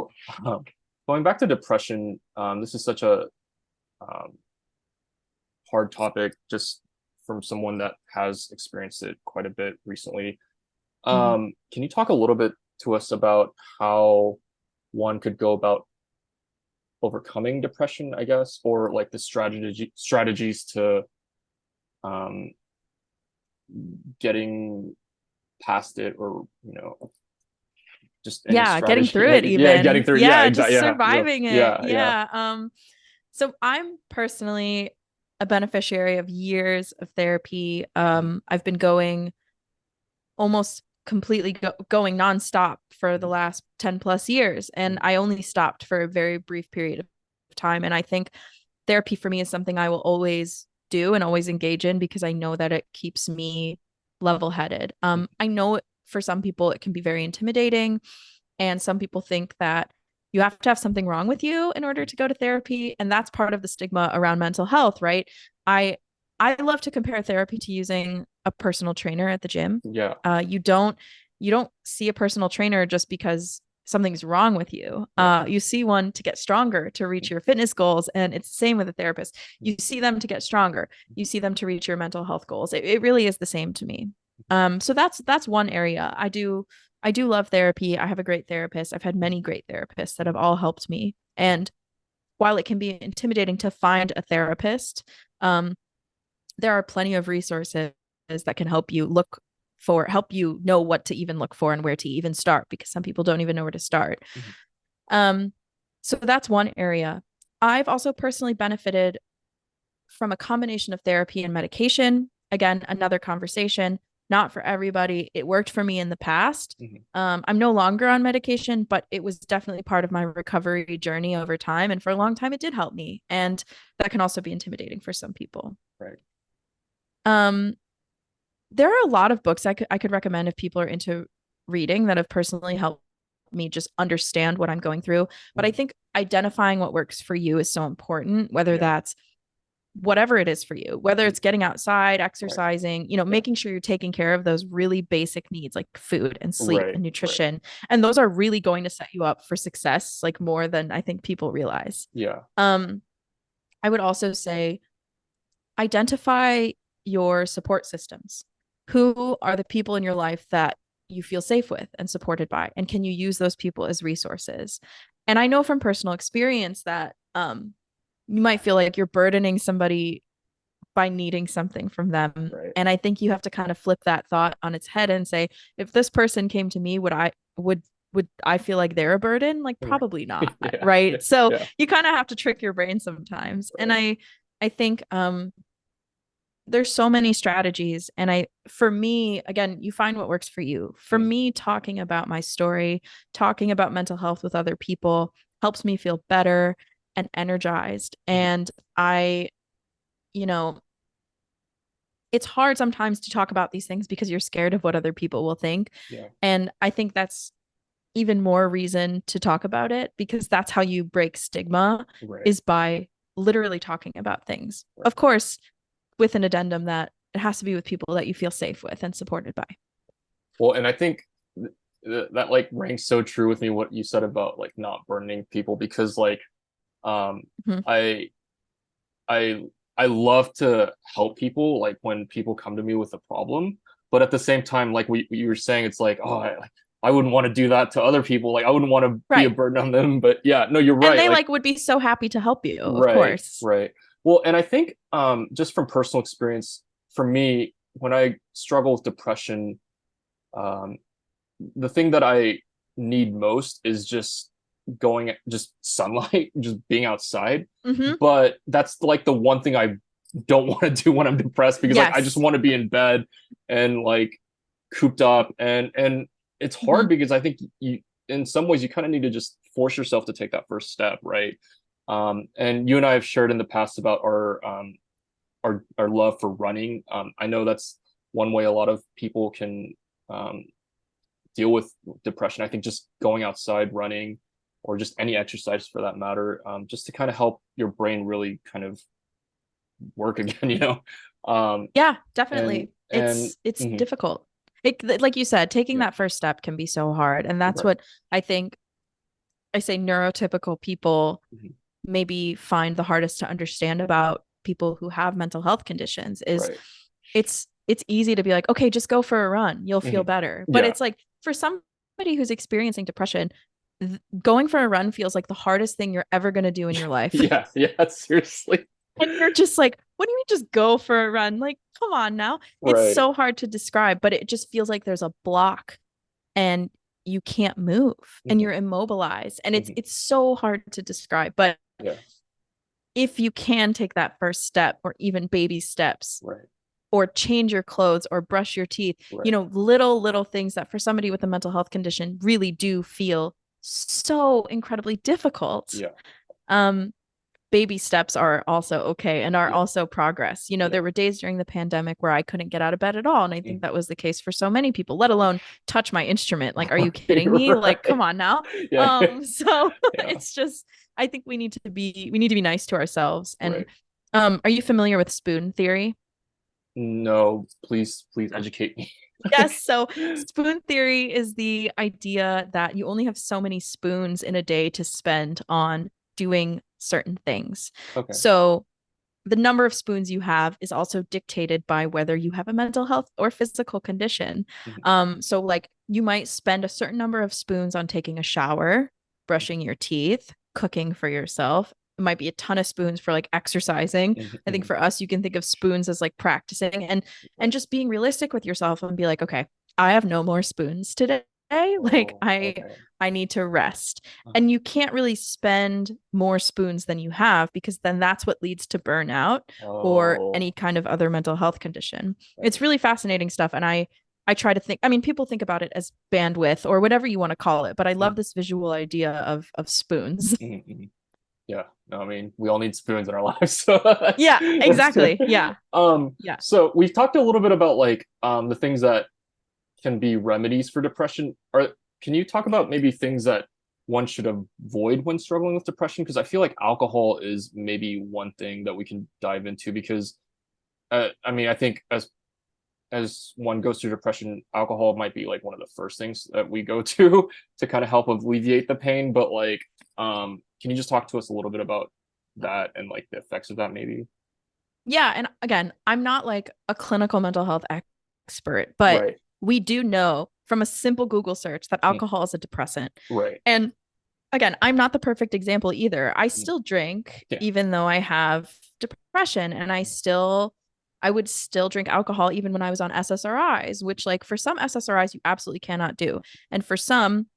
to going back to depression. This is such a um, hard topic, just from someone that has experienced it quite a bit recently. Mhm. Can you talk a little bit to us about how one could go about overcoming depression, I guess, or like the strategies to um, getting past it, or just any Yeah, getting strategy? through it Yeah, getting even. through. Yeah, Yeah, exactly. just Yeah, yeah, surviving it. yeah, yeah. Yeah. So I'm personally a beneficiary of years of therapy. I've been going almost completely going nonstop for the Mhm. last 10 plus years. And I only stopped for a very brief period of time. And I think therapy for me is something I will always do and always engage in because I know that it keeps me level headed. I know for some people it can be very intimidating. And some people think that you have to have something wrong with you in order to go to therapy. And that's part of the stigma around mental health, right? I I love to compare therapy to using a personal trainer at the gym. Yeah. You don't see a personal trainer just because something's wrong with you. Yeah. You see one to get stronger, to reach your fitness goals, and it's the same with a therapist. You see them to get stronger. You see them to reach your mental health goals. It really is the same to me. So that's one area. I do love therapy. I have a great therapist. I've had many great therapists that have all helped me. And while it can be intimidating to find a therapist, um, there are plenty of resources that can help you know what to even look for and where to even start because some people don't even know where to start. Mhm. Um, so that's one area. I've also personally benefited from a combination of therapy and medication. Again, another conversation, not for everybody. It worked for me in the past. Mhm. I'm no longer on medication, but it was definitely part of my recovery journey over time. And for a long time, it did help me. And that can also be intimidating for some people. Right. Um, there are a lot of books I could recommend if people are into reading that have personally helped me just understand what I'm going through. But I Mhm. think identifying what works for you is so important, whether Yeah. that's whatever it is for you, whether Mhm. it's getting outside, Right. exercising, Yeah. making sure you're taking care of those really basic needs like food and sleep Right. and Right. nutrition. And those are really going to set you up for success, like more than I think people realize. Yeah. Um, I would also say identify your support systems. Who are the people in your life that you feel safe with and supported by? And can you use those people as resources? And I know from personal experience that you might feel like you're burdening somebody by needing something from them. Right. And I think you have to kind of flip that thought on its head and say, if this person came to me, would I feel like they're a burden? Like Right. probably not, Yeah. right? So Yeah. you kind of have to trick your brain sometimes. And Right. I think there's so many strategies and I for me again you find what works for you. For Mhm. me talking about my story, talking about mental health with other people helps me feel better and energized. Mhm. And I you know it's hard sometimes to talk about these things because you're scared of what other people will think. Yeah. And I think that's even more reason to talk about it because that's how you break stigma Right. is by literally talking about things. Right. Of course, with an addendum that it has to be with people that you feel safe with and supported by. Well, and I think that like rings so true with me what you said about like not burdening people, because like um Mm-hmm. I I I love to help people like when people come to me with a problem, but at the same time, like you were saying, it's like, oh, I wouldn't want to do that to other people. Like I wouldn't want to be a Right. burden on them. But yeah, no, you're And right. they Like like would be so happy to help you, of right, course. right. Well, and I think just from personal experience, for me, when I struggle with depression, um the thing that I need most is just sunlight, just being outside. Mm-hmm. But that's like the one thing I don't want to do when I'm depressed, because like I just Yes. want to be in bed and like cooped up, and it's hard Mm-hmm. because I think you in some ways you kind of need to just force yourself to take that first step, right? And you and I have shared in the past about our love for running. I know that's one way a lot of people can um, deal with depression. I think just going outside, running, or just any exercise for that matter, just to kind of help your brain really kind of work again, Um, Yeah, and definitely. and It's mhm, difficult. Like you said, taking yeah, that first step can be so hard. And that's right, what I think I say neurotypical people Mhm. maybe find the hardest to understand about people who have mental health conditions is Right. it's easy to be like, okay, just go for a run, you'll feel Mhm. better. But Yeah. it's like for somebody who's experiencing depression, going for a run feels like the hardest thing you're ever going to do in your life. Yeah. Yeah. Seriously. And you're just like, what do you mean just go for a run? Like, come on now. It's Right. so hard to describe, but it just feels like there's a block and you can't move and Mhm. you're immobilized. And it's Mhm. it's so hard to describe. But Yeah. if you can take that first step or even baby steps Right. or change your clothes or brush your teeth, Right. little things that for somebody with a mental health condition really do feel so incredibly difficult. Yeah. Um, baby steps are also okay and are Yeah. also progress. Yeah. There were days during the pandemic where I couldn't get out of bed at all. And I think Mhm. that was the case for so many people, let alone touch my instrument. Like, are you Right. kidding me? Like, come Right. on now. Yeah. So Yeah. it's just, I think we need to be nice to ourselves. And Right. are you familiar with spoon theory? No, please educate me. Yes. So spoon theory is the idea that you only have so many spoons in a day to spend on doing certain things. Okay. So the number of spoons you have is also dictated by whether you have a mental health or physical condition. Mhm. So like you might spend a certain number of spoons on taking a shower, brushing your teeth, cooking for yourself. It might be a ton of spoons for like exercising. Mhm. I think Mhm. for us, you can think of spoons as like practicing and Right. just being realistic with yourself and be like, okay, I have no more spoons today. Like Oh, I need to rest. uh, And you can't really spend more spoons than you have because then that's what leads to burnout or oh, any kind of other mental health condition. right. It's really fascinating stuff. And I try to think, I mean, people think about it as bandwidth or whatever you want to call it, but I love Mhm. this visual idea of spoons. Mhm. Mhm. Yeah. No, I mean, we all need spoons in our lives, so Yeah, that's exactly. Yeah. Yeah. so we've talked a little bit about like the things that can be remedies for depression. Can you talk about maybe things that one should avoid when struggling with depression? Because I feel like alcohol is maybe one thing that we can dive into because I mean, I think as one goes through depression, alcohol might be like one of the first things that we go to kind of help alleviate the pain. But like, can you just talk to us a little bit about that and like the effects of that maybe? Yeah. And again, I'm not like a clinical mental health expert, but Right. we do know from a simple Google search that Mm. alcohol is a depressant. Right. And again, I'm not the perfect example either. I Mm. still drink Yeah. even though I have depression and I would still drink alcohol even when I was on SSRIs, which like for some SSRIs you absolutely cannot do. And for some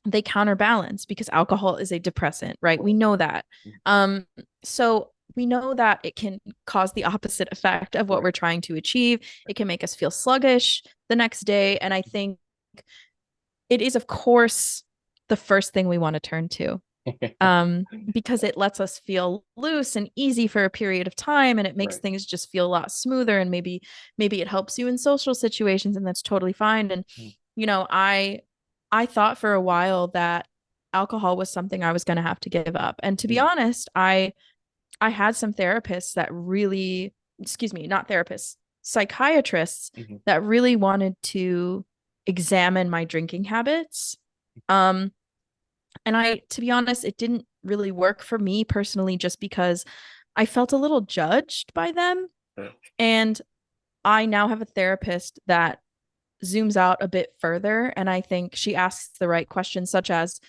they counterbalance because alcohol is a depressant, right? We Right. know that. Mm. Um so we know that it can cause the opposite effect of what Right. we're trying to achieve. It can make us feel sluggish the next day and I think it is of course the first thing we want to turn to because it lets us feel loose and easy for a period of time and it makes Right. things just feel a lot smoother and maybe it helps you in social situations and that's totally fine and Mm. I thought for a while that alcohol was something I was going to have to give up and to be Mm. honest I had some therapists that really excuse me not therapists psychiatrists Mhm. that really wanted to examine my drinking habits um and to be honest, it didn't really work for me personally just because I felt a little judged by them. Right. And I now have a therapist that zooms out a bit further. And I think she asks the right questions, such as,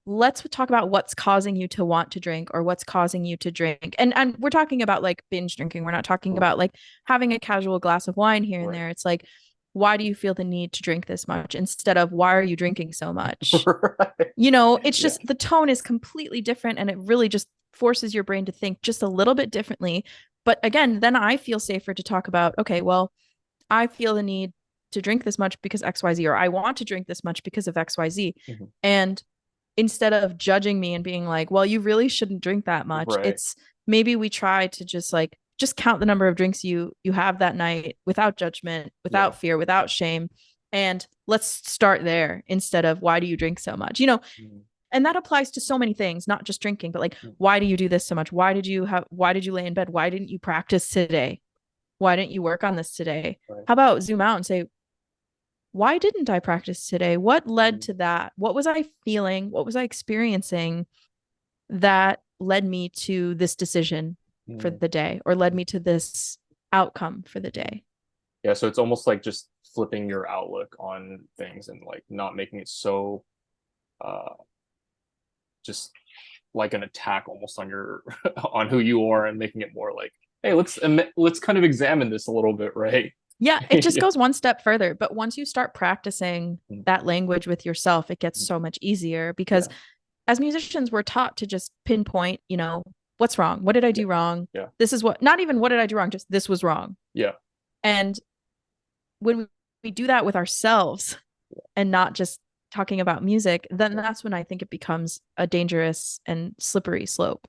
let's talk about what's causing you to want to drink or what's causing you to drink. And we're talking about like binge drinking. We're not talking Right. about like having a casual glass of wine here and Right. there. It's like, why do you feel the need to drink this much instead of why are you drinking so much? Right. It's Yeah. just the tone is completely different and it really just forces your brain to think just a little bit differently. But again, then I feel safer to talk about, okay, well, I feel the need to drink this much because XYZ, or I want to drink this much because of XYZ. Mhm. And instead of judging me and being like, well, you really shouldn't drink that much, Right. it's maybe we try to just count the number of drinks you have that night without judgment, Yeah. without fear, without shame. And let's start there instead of why do you drink so much? Mm. And that applies to so many things, not just drinking, but like, Mm. why do you do this so much? Why did you lay in bed? Why didn't you practice today? Why didn't you work on this today? Right. How about zoom out and say, why didn't I practice today? What led to that? What was I feeling? What was I experiencing that led me to this decision for Mm. the day, or led me to this outcome for the day? Yeah, so it's almost like just flipping your outlook on things and like not making it so uh just like an attack almost on your on who you are, and making it more like, hey, let's kind of examine this a little bit, right? Yeah, it just Yeah. goes one step further. But once you start practicing Mm. that language with yourself, it gets so much easier because Yeah. as musicians, we're taught to just pinpoint, what's wrong? What did I Yeah. do wrong? Yeah. This is what, not even what did I do wrong, just this was wrong. Yeah. And when we do that with ourselves and not just talking about music, then that's when I think it becomes a dangerous and slippery slope.